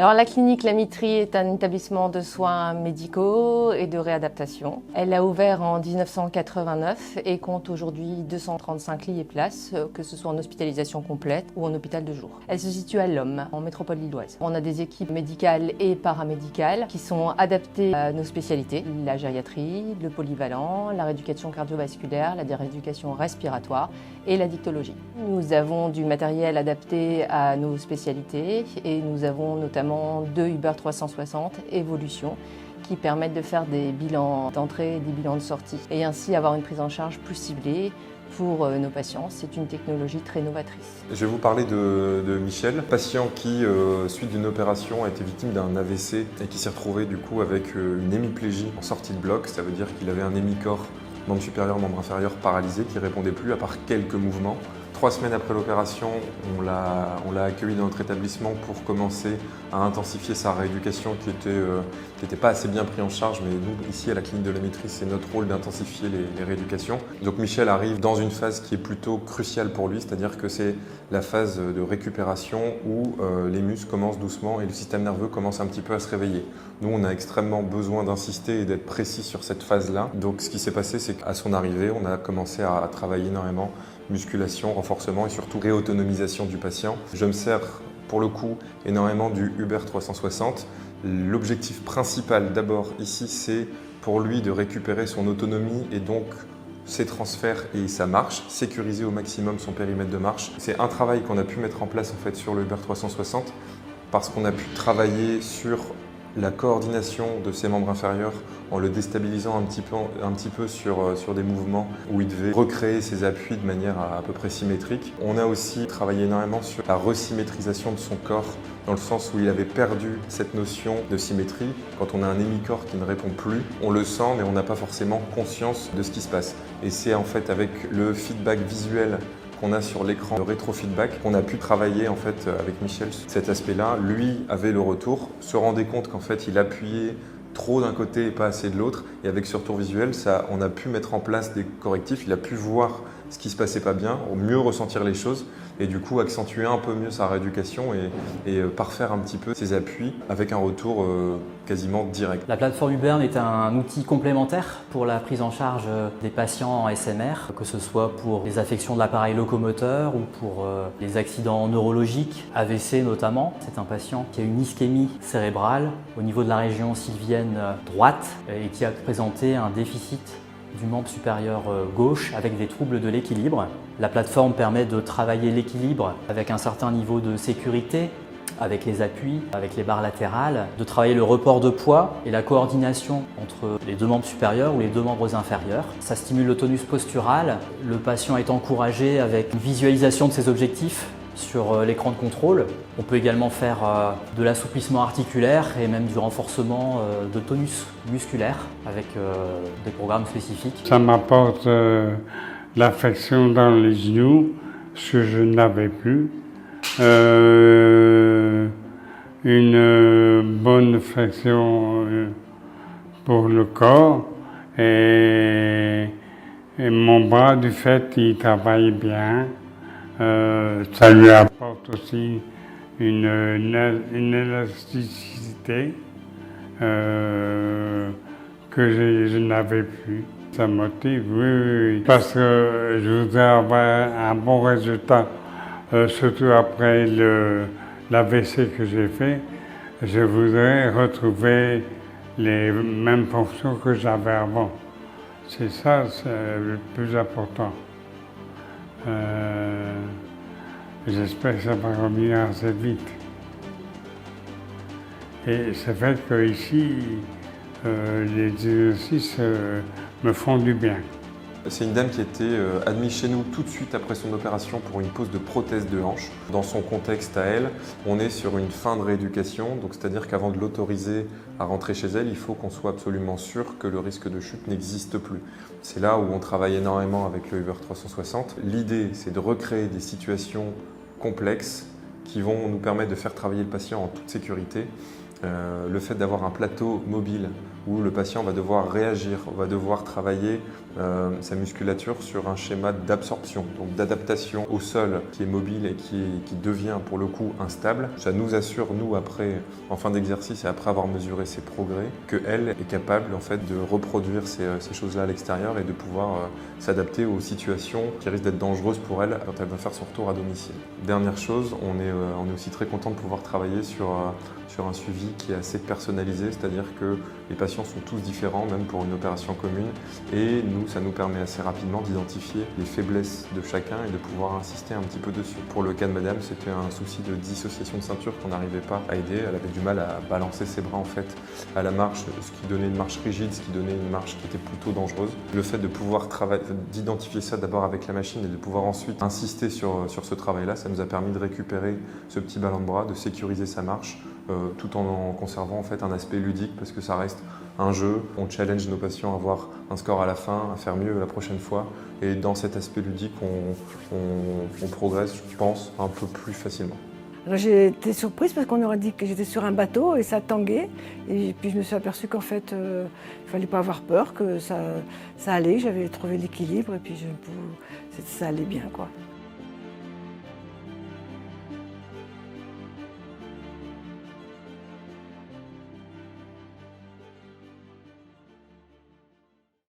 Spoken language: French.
Alors la clinique La Mitrie est un établissement de soins médicaux et de réadaptation. Elle a ouvert en 1989 et compte aujourd'hui 235 lits et places, que ce soit en hospitalisation complète ou en hôpital de jour. Elle se situe à Lomme, en métropole lilloise. On a des équipes médicales et paramédicales qui sont adaptées à nos spécialités, la gériatrie, le polyvalent, la rééducation cardiovasculaire, la rééducation respiratoire et la dictologie. Nous avons du matériel adapté à nos spécialités et nous avons notamment deux Uber 360 Evolution qui permettent de faire des bilans d'entrée et des bilans de sortie et ainsi avoir une prise en charge plus ciblée pour nos patients. C'est une technologie très novatrice. Je vais vous parler de Michel, patient qui, suite d'une opération, a été victime d'un AVC et qui s'est retrouvé du coup avec une hémiplégie en sortie de bloc. Ça veut dire qu'il avait un hémicorps, membre supérieur, membre inférieur paralysé qui ne répondait plus à part quelques mouvements. 3 semaines après l'opération, on l'a accueilli dans notre établissement pour commencer à intensifier sa rééducation qui était pas assez bien pris en charge, mais nous, ici à la clinique de la Mitrie, c'est notre rôle d'intensifier les rééducations. Donc Michel arrive dans une phase qui est plutôt cruciale pour lui, c'est-à-dire que c'est la phase de récupération où les muscles commencent doucement et le système nerveux commence un petit peu à se réveiller. Nous, on a extrêmement besoin d'insister et d'être précis sur cette phase-là. Donc ce qui s'est passé, c'est qu'à son arrivée, on a commencé à travailler énormément musculation, renforcement et surtout réautonomisation du patient. Je me sers pour le coup énormément du Uber 360. L'objectif principal d'abord ici, c'est pour lui de récupérer son autonomie et donc ses transferts et sa marche, sécuriser au maximum son périmètre de marche. C'est un travail qu'on a pu mettre en place en fait sur le Uber 360 parce qu'on a pu travailler sur la coordination de ses membres inférieurs en le déstabilisant un petit peu sur des mouvements où il devait recréer ses appuis de manière à peu près symétrique. On a aussi travaillé énormément sur la resymétrisation de son corps dans le sens où il avait perdu cette notion de symétrie. Quand on a un hémicorps qui ne répond plus, on le sent mais on n'a pas forcément conscience de ce qui se passe. Et c'est en fait avec le feedback visuel qu'on a sur l'écran, le rétrofeedback, qu'on a pu travailler en fait avec Michel. Cet aspect-là, lui avait le retour, se rendait compte qu'en fait il appuyait trop d'un côté et pas assez de l'autre. Et avec ce retour visuel, on a pu mettre en place des correctifs, il a pu voir ce qui se passait pas bien, mieux ressentir les choses et du coup accentuer un peu mieux sa rééducation et parfaire un petit peu ses appuis avec un retour quasiment direct. La plateforme Uber est un outil complémentaire pour la prise en charge des patients en SMR, que ce soit pour les affections de l'appareil locomoteur ou pour les accidents neurologiques, AVC notamment. C'est un patient qui a une ischémie cérébrale au niveau de la région sylvienne droite et qui a présenté un déficit du membre supérieur gauche avec des troubles de l'équilibre. La plateforme permet de travailler l'équilibre avec un certain niveau de sécurité, avec les appuis, avec les barres latérales, de travailler le report de poids et la coordination entre les deux membres supérieurs ou les deux membres inférieurs. Ça stimule le tonus postural. Le patient est encouragé avec une visualisation de ses objectifs sur l'écran de contrôle. On peut également faire de l'assouplissement articulaire et même du renforcement de tonus musculaire avec des programmes spécifiques. Ça m'apporte l'affection dans les genoux, ce que je n'avais plus. Une bonne flexion pour le corps et mon bras, du fait qu'il travaille bien, ça lui apporte aussi une élasticité que je n'avais plus. Ça motive, oui, parce que je voudrais avoir un bon résultat, surtout après l'AVC que j'ai fait. Je voudrais retrouver les mêmes fonctions que j'avais avant. C'est ça, c'est le plus important. J'espère que ça va revenir assez vite. Et c'est fait qu'ici, les exercices me font du bien. C'est une dame qui a été admise chez nous tout de suite après son opération pour une pose de prothèse de hanche. Dans son contexte à elle, on est sur une fin de rééducation, donc c'est-à-dire qu'avant de l'autoriser à rentrer chez elle, il faut qu'on soit absolument sûr que le risque de chute n'existe plus. C'est là où on travaille énormément avec le Uber 360. L'idée, c'est de recréer des situations complexes qui vont nous permettre de faire travailler le patient en toute sécurité. Le fait d'avoir un plateau mobile où le patient va devoir réagir, va devoir travailler sa musculature sur un schéma d'absorption, donc d'adaptation au sol qui est mobile et qui devient pour le coup instable. Ça nous assure, nous, après, en fin d'exercice et après avoir mesuré ses progrès, qu'elle est capable en fait de reproduire ces choses-là à l'extérieur et de pouvoir s'adapter aux situations qui risquent d'être dangereuses pour elle quand elle va faire son retour à domicile. Dernière chose, on est aussi très content de pouvoir travailler sur un suivi qui est assez personnalisé, c'est-à-dire que les patients sont tous différents, même pour une opération commune, et nous, ça nous permet assez rapidement d'identifier les faiblesses de chacun et de pouvoir insister un petit peu dessus. Pour le cas de madame, c'était un souci de dissociation de ceinture qu'on n'arrivait pas à aider. Elle avait du mal à balancer ses bras en fait à la marche, ce qui donnait une marche rigide, ce qui donnait une marche qui était plutôt dangereuse. Le fait de pouvoir d'identifier ça d'abord avec la machine et de pouvoir ensuite insister sur ce travail-là, ça nous a permis de récupérer ce petit ballon de bras, de sécuriser sa marche, tout en conservant en fait un aspect ludique parce que ça reste un jeu. On challenge nos patients à avoir un score à la fin, à faire mieux la prochaine fois. Et dans cet aspect ludique, on progresse, je pense, un peu plus facilement. J'ai été surprise parce qu'on aurait dit que j'étais sur un bateau et ça tanguait. Et puis je me suis aperçue qu'en fait, il ne fallait pas avoir peur, que ça allait, j'avais trouvé l'équilibre et puis ça allait bien, quoi.